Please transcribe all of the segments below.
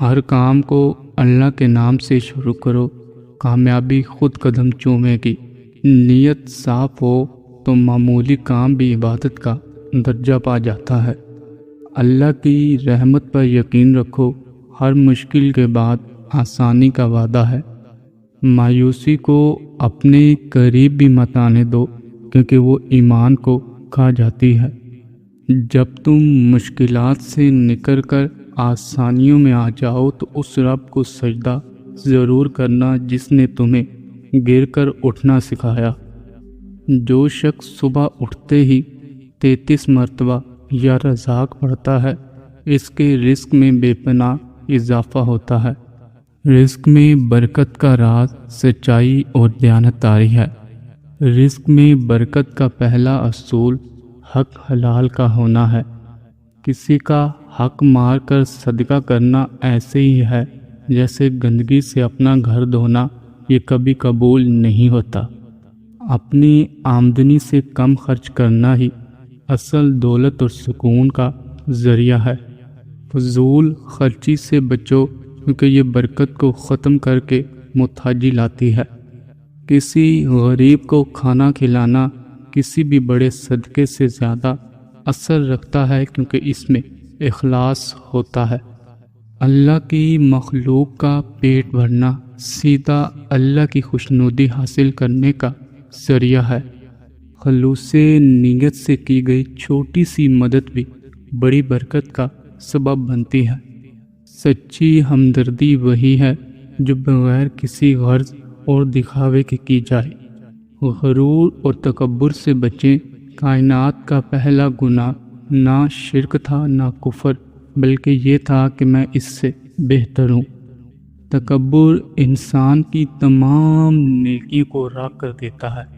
ہر کام کو اللہ کے نام سے شروع کرو، کامیابی خود قدم چومے گی۔ نیت صاف ہو تو معمولی کام بھی عبادت کا درجہ پا جاتا ہے۔ اللہ کی رحمت پر یقین رکھو، ہر مشکل کے بعد آسانی کا وعدہ ہے۔ مایوسی کو اپنے قریب بھی مت آنے دو، کیونکہ وہ ایمان کو کھا جاتی ہے۔ جب تم مشکلات سے نکل کر آسانیوں میں آ جاؤ تو اس رب کو سجدہ ضرور کرنا جس نے تمہیں گر کر اٹھنا سکھایا۔ جو شخص صبح اٹھتے ہی 33 مرتبہ یا رزاق پڑھتا ہے، اس کے رزق میں بے پناہ اضافہ ہوتا ہے۔ رزق میں برکت کا راز سچائی اور دیانتداری ہے۔ رزق میں برکت کا پہلا اصول حق حلال کا ہونا ہے۔ کسی کا حق مار کر صدقہ کرنا ایسے ہی ہے جیسے گندگی سے اپنا گھر دھونا، یہ کبھی قبول نہیں ہوتا۔ اپنی آمدنی سے کم خرچ کرنا ہی اصل دولت اور سکون کا ذریعہ ہے۔ فضول خرچی سے بچو، کیونکہ یہ برکت کو ختم کر کے محتاجی لاتی ہے۔ کسی غریب کو کھانا کھلانا کسی بھی بڑے صدقے سے زیادہ اثر رکھتا ہے، کیونکہ اس میں اخلاص ہوتا ہے۔ اللہ کی مخلوق کا پیٹ بھرنا سیدھا اللہ کی خوشنودی حاصل کرنے کا ذریعہ ہے۔ خلوص نیت سے کی گئی چھوٹی سی مدد بھی بڑی برکت کا سبب بنتی ہے۔ سچی ہمدردی وہی ہے جو بغیر کسی غرض اور دکھاوے کے کی جائے۔ غرور اور تکبر سے بچیں۔ کائنات کا پہلا گناہ نہ شرک تھا نہ کفر، بلکہ یہ تھا کہ میں اس سے بہتر ہوں۔ تکبر انسان کی تمام نیکیوں کو راکھ کر دیتا ہے۔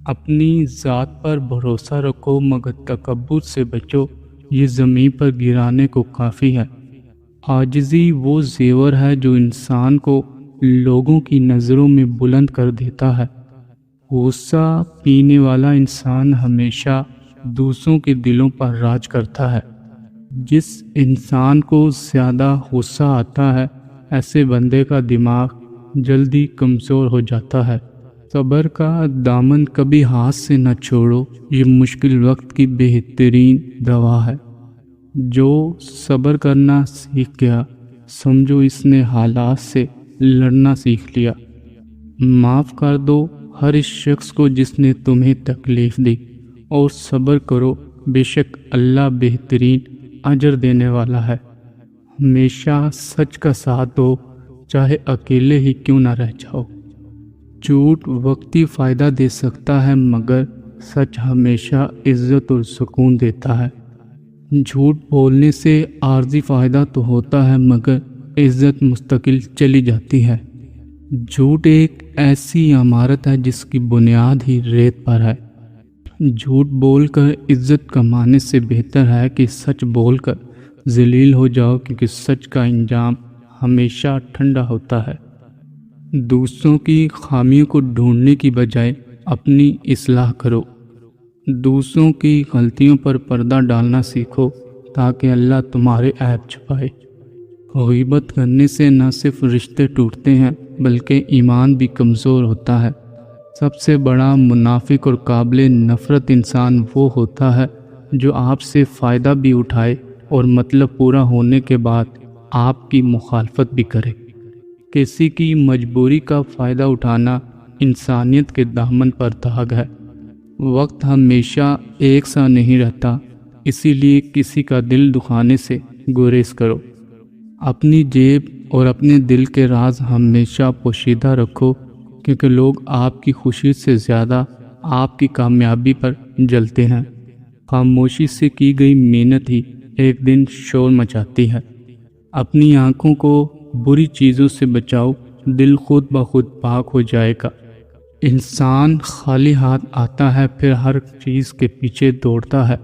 اپنی ذات پر بھروسہ رکھو مگر تکبر سے بچو، یہ زمین پر گرانے کو کافی ہے۔ عاجزی وہ زیور ہے جو انسان کو لوگوں کی نظروں میں بلند کر دیتا ہے۔ غصہ پینے والا انسان ہمیشہ دوسروں کے دلوں پر راج کرتا ہے۔ جس انسان کو زیادہ غصہ آتا ہے، ایسے بندے کا دماغ جلدی کمزور ہو جاتا ہے۔ صبر کا دامن کبھی ہاتھ سے نہ چھوڑو، یہ مشکل وقت کی بہترین دوا ہے۔ جو صبر کرنا سیکھ گیا، سمجھو اس نے حالات سے لڑنا سیکھ لیا۔ معاف کر دو ہر اس شخص کو جس نے تمہیں تکلیف دی، اور صبر کرو، بے شک اللہ بہترین اجر دینے والا ہے۔ ہمیشہ سچ کا ساتھ دو، چاہے اکیلے ہی کیوں نہ رہ جاؤ۔ جھوٹ وقتی فائدہ دے سکتا ہے مگر سچ ہمیشہ عزت اور سکون دیتا ہے۔ جھوٹ بولنے سے عارضی فائدہ تو ہوتا ہے مگر عزت مستقل چلی جاتی ہے۔ جھوٹ ایک ایسی عمارت ہے جس کی بنیاد ہی ریت پر ہے۔ جھوٹ بول کر عزت کمانے سے بہتر ہے کہ سچ بول کر ذلیل ہو جاؤ، کیونکہ سچ کا انجام ہمیشہ ٹھنڈا ہوتا ہے۔ دوسروں کی خامیوں کو ڈھونڈنے کی بجائے اپنی اصلاح کرو۔ دوسروں کی غلطیوں پر پردہ ڈالنا سیکھو تاکہ اللہ تمہارے عیب چھپائے۔ غیبت کرنے سے نہ صرف رشتے ٹوٹتے ہیں بلکہ ایمان بھی کمزور ہوتا ہے۔ سب سے بڑا منافق اور قابل نفرت انسان وہ ہوتا ہے جو آپ سے فائدہ بھی اٹھائے اور مطلب پورا ہونے کے بعد آپ کی مخالفت بھی کرے۔ کسی کی مجبوری کا فائدہ اٹھانا انسانیت کے دامن پر داغ ہے۔ وقت ہمیشہ ایک سا نہیں رہتا، اسی لیے کسی کا دل دکھانے سے گریز کرو۔ اپنی جیب اور اپنے دل کے راز ہمیشہ پوشیدہ رکھو، کیونکہ لوگ آپ کی خوشی سے زیادہ آپ کی کامیابی پر جلتے ہیں۔ خاموشی سے کی گئی محنت ہی ایک دن شور مچاتی ہے۔ اپنی آنکھوں کو بری چیزوں سے بچاؤ، دل خود بخود پاک ہو جائے گا۔ انسان خالی ہاتھ آتا ہے، پھر ہر چیز کے پیچھے دوڑتا ہے،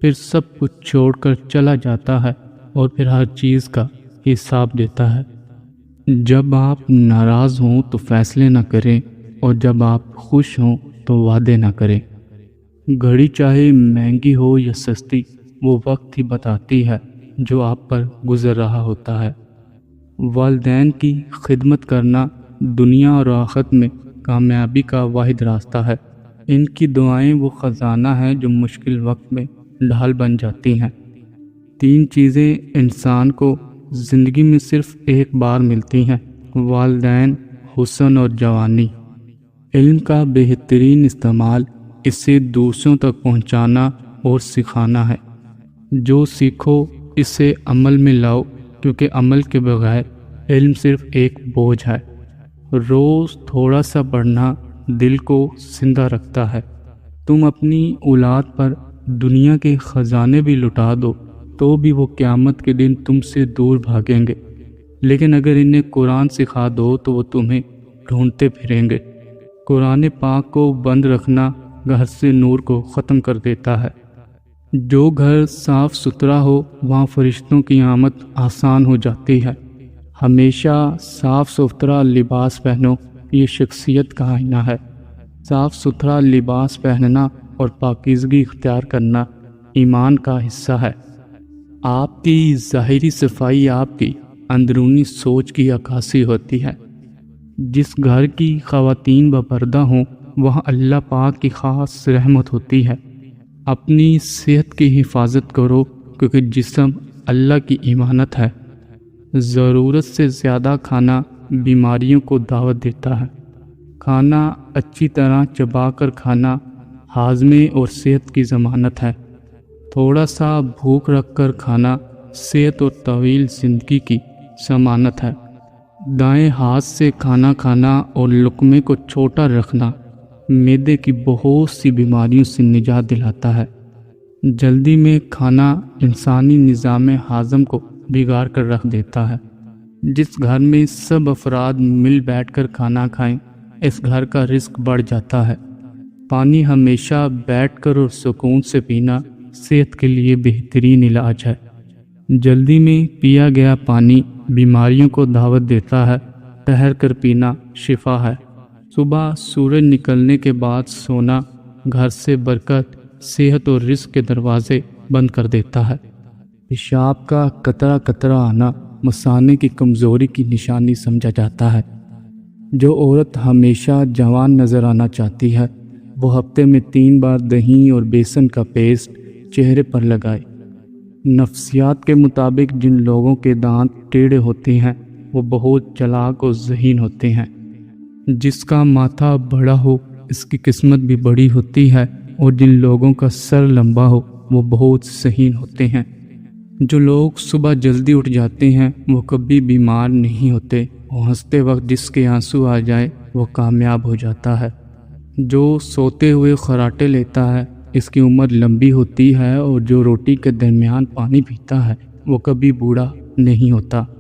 پھر سب کچھ چھوڑ کر چلا جاتا ہے اور پھر ہر چیز کا حساب دیتا ہے۔ جب آپ ناراض ہوں تو فیصلے نہ کریں، اور جب آپ خوش ہوں تو وعدے نہ کریں۔ گھڑی چاہے مہنگی ہو یا سستی، وہ وقت ہی بتاتی ہے جو آپ پر گزر رہا ہوتا ہے۔ والدین کی خدمت کرنا دنیا اور آخرت میں کامیابی کا واحد راستہ ہے۔ ان کی دعائیں وہ خزانہ ہیں جو مشکل وقت میں ڈھال بن جاتی ہیں۔ 3 چیزیں انسان کو زندگی میں صرف ایک بار ملتی ہیں: والدین، حسن اور جوانی۔ علم کا بہترین استعمال اسے دوسروں تک پہنچانا اور سکھانا ہے۔ جو سیکھو اسے عمل میں لاؤ، کیونکہ عمل کے بغیر علم صرف ایک بوجھ ہے۔ روز تھوڑا سا پڑھنا دل کو زندہ رکھتا ہے۔ تم اپنی اولاد پر دنیا کے خزانے بھی لٹا دو تو بھی وہ قیامت کے دن تم سے دور بھاگیں گے، لیکن اگر انہیں قرآن سکھا دو تو وہ تمہیں ڈھونڈتے پھریں گے۔ قرآن پاک کو بند رکھنا گھر سے نور کو ختم کر دیتا ہے۔ جو گھر صاف ستھرا ہو وہاں فرشتوں کی آمد آسان ہو جاتی ہے۔ ہمیشہ صاف ستھرا لباس پہنو، یہ شخصیت کا آئینہ ہے۔ صاف ستھرا لباس پہننا اور پاکیزگی اختیار کرنا ایمان کا حصہ ہے۔ آپ کی ظاہری صفائی آپ کی اندرونی سوچ کی عکاسی ہوتی ہے۔ جس گھر کی خواتین بپردہ ہوں وہاں اللہ پاک کی خاص رحمت ہوتی ہے۔ اپنی صحت کی حفاظت کرو، کیونکہ جسم اللہ کی امانت ہے۔ ضرورت سے زیادہ کھانا بیماریوں کو دعوت دیتا ہے۔ کھانا اچھی طرح چبا کر کھانا ہاضمے اور صحت کی ضمانت ہے۔ تھوڑا سا بھوک رکھ کر کھانا صحت اور طویل زندگی کی ضمانت ہے۔ دائیں ہاتھ سے کھانا کھانا اور لقمے کو چھوٹا رکھنا معدے کی بہت سی بیماریوں سے نجات دلاتا ہے۔ جلدی میں کھانا انسانی نظام ہاضم کو بگاڑ کر رکھ دیتا ہے۔ جس گھر میں سب افراد مل بیٹھ کر کھانا کھائیں اس گھر کا رزق بڑھ جاتا ہے۔ پانی ہمیشہ بیٹھ کر اور سکون سے پینا صحت کے لیے بہترین علاج ہے۔ جلدی میں پیا گیا پانی بیماریوں کو دعوت دیتا ہے۔ ٹھہر کر پینا شفا ہے۔ صبح سورج نکلنے کے بعد سونا گھر سے برکت، صحت اور رزق کے دروازے بند کر دیتا ہے۔ پیشاب کا قطرہ قطرہ آنا مثانے کی کمزوری کی نشانی سمجھا جاتا ہے۔ جو عورت ہمیشہ جوان نظر آنا چاہتی ہے وہ ہفتے میں 3 بار دہی اور بیسن کا پیسٹ چہرے پر لگائے۔ نفسیات کے مطابق جن لوگوں کے دانت ٹیڑھے ہوتے ہیں وہ بہت چلاک اور ذہین ہوتے ہیں۔ جس کا ماتھا بڑا ہو اس کی قسمت بھی بڑی ہوتی ہے، اور جن لوگوں کا سر لمبا ہو وہ بہت ذہین ہوتے ہیں۔ جو لوگ صبح جلدی اٹھ جاتے ہیں وہ کبھی بیمار نہیں ہوتے۔ وہ ہنستے وقت جس کے آنسو آ جائے وہ کامیاب ہو جاتا ہے۔ جو سوتے ہوئے خراٹے لیتا ہے اس کی عمر لمبی ہوتی ہے، اور جو روٹی کے درمیان پانی پیتا ہے وہ کبھی بوڑھا نہیں ہوتا۔